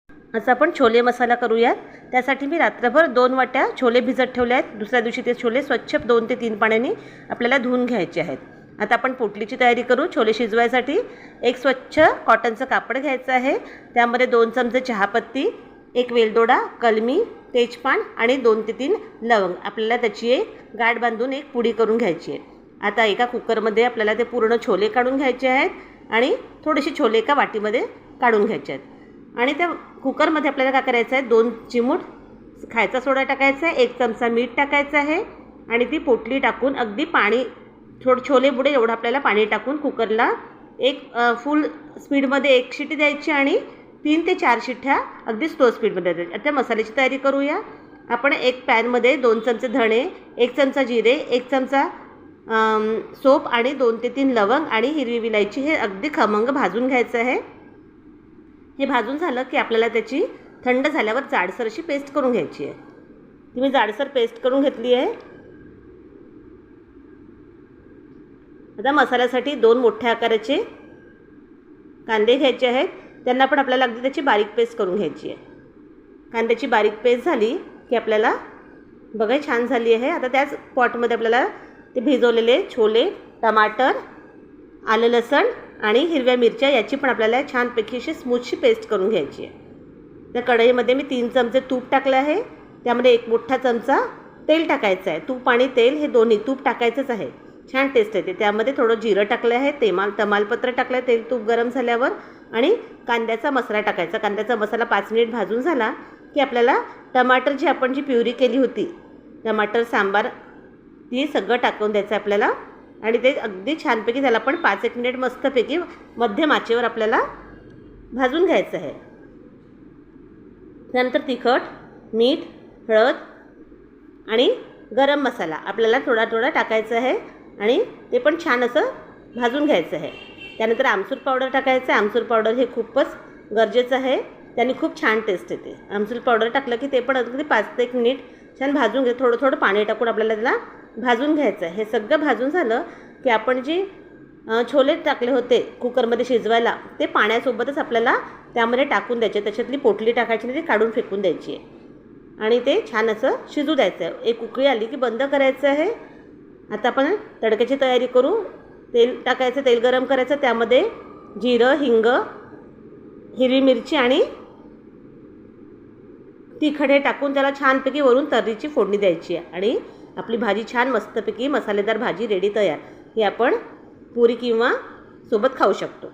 असं आपण छोले मसाला करूयात। त्यासाठी मी रात्रभर 2 वाट्या छोले भिजत ठेवले आहेत। दुसऱ्या दिवशी ते छोले स्वच्छ 2 ते 3 पाण्याने आपल्याला धुवून घ्यायचे आहेत। आता आपण पोटलीची तयारी करू। छोले शिजवायसाठी एक स्वच्छ कॉटनचं कापड घ्यायचं आहे। त्यामध्ये 2 चमचे चहापत्ती, 1 वेलदोडा, कलमी, तेजपान आणि 2 ते 3 लवंग आपल्याला त्याची एक गाठ बांधून एक पुडी करून घ्यायची आहे। आता एका कुकरमध्ये आपल्याला ते पूर्ण छोले काढून घ्यायचे आहेत आणि थोडेसे छोले एका वाटीमध्ये काढून घ्यायचे आहेत। आणि त्या कुकरमध्ये आपल्याला काय करायचं आहे, 2 चिमूट खायचा सोडा टाकायचा आहे, 1 चमचा मीठ टाकायचं आहे आणि ती पोटली टाकून अगदी पाणी छोले बुडे एवढं आपल्याला पाणी टाकून कुकरला एक फुल स्पीडमध्ये 1 शिटी द्यायची आणि 3 ते 4 शिट्ट्या अगदी स्लो स्पीडमध्ये द्यायच्या। आता मसाल्याची तयारी करूया। आपण एक पॅनमध्ये 2 चमचे धणे, 1 चमचा जिरे, 1 चमचा सोप आणि 2 ते 3 लवंग आणि हिरवी विलायची हे अगदी खमंग भाजून घ्यायचं आहे। हे भाजून झालं की आपल्याला त्याची थंड झाल्यावर जाडसर अशी पेस्ट करून घ्यायची आहे। ती मी जाडसर पेस्ट करून घेतली आहे। आता मसाल्यासाठी 2 मोठ्या आकाराचे कांदे घ्यायचे आहेत। त्यांना पण आपल्याला अगदी त्याची बारीक पेस्ट करून घ्यायची आहे। कांद्याची बारीक पेस्ट झाली की आपल्याला बघा छान झाली आहे। आता त्याच पॉटमध्ये आपल्याला ते भिजवलेले छोले, टमाटर, आलं लसण आणि हिरव्या मिरच्या याची पण आपल्याला छानपैकी अशी स्मूथशी पेस्ट करून घ्यायची आहे। त्या कढईमध्ये मी 3 चमचे तूप टाकलं आहे। त्यामध्ये 1 मोठा चमचा तेल टाकायचं आहे। तूप आणि तेल हे दोन्ही तूप टाकायचंच आहे, छान टेस्ट येते। त्यामध्ये थोडं जिरं टाकलं आहे, तमालपत्र टाकलं आहे तेल तूप गरम झाल्यावर आणि कांद्याचा मसाला टाकायचा। कांद्याचा मसाला 5 मिनिट भाजून झाला की आपल्याला टमाटर जी आपण प्युरी केली होती, टमाटर सांबार, ती सगळं टाकून द्यायचं आपल्याला आणि ते अगदी छानपैकी त्याला पण 5-1 मिनिट मस्तपैकी मध्यम आचेवर आपल्याला भाजून घ्यायचं आहे। त्यानंतर तिखट, मीठ, हळद आणि गरम मसाला आपल्याला थोडा थोडा टाकायचं आहे आणि ते पण छान असं भाजून घ्यायचं आहे। त्यानंतर आमचूर पावडर टाकायचं आहे। आमचूर पावडर हे खूपच गरजेचं आहे, त्याने खूप छान टेस्ट येते। आमचूर पावडर टाकलं की ते पण अगदी 5 ते 1 मिनिट छान भाजून घे। थोडं थोडं पाणी टाकून आपल्याला त्याला भाजून घ्यायचं आहे। हे सगळं भाजून झालं की आपण जे छोले टाकले होते कुकरमध्ये शिजवायला ते पाण्यासोबतच आपल्याला त्यामध्ये टाकून द्यायचे। त्याच्यातली पोटली टाकायची नाही, ती काढून फेकून द्यायची आहे आणि ते छान असं शिजू द्यायचं आहे। एक उकळी आली की बंद करायचं आहे। आता आपण तडक्याची तयारी करू। तेल टाकायचं, तेल गरम करायचं, त्यामध्ये जिरं, हिंग, हिरवी मिरची आणि तिखट हे टाकून त्याला छानपैकी वरून तर्रीची फोडणी द्यायची आहे आणि आपली भाजी छान मस्तपैकी मसालेदार भाजी रेडी तयार। ही आपण पुरी किंवा सोबत खाऊ शकतो।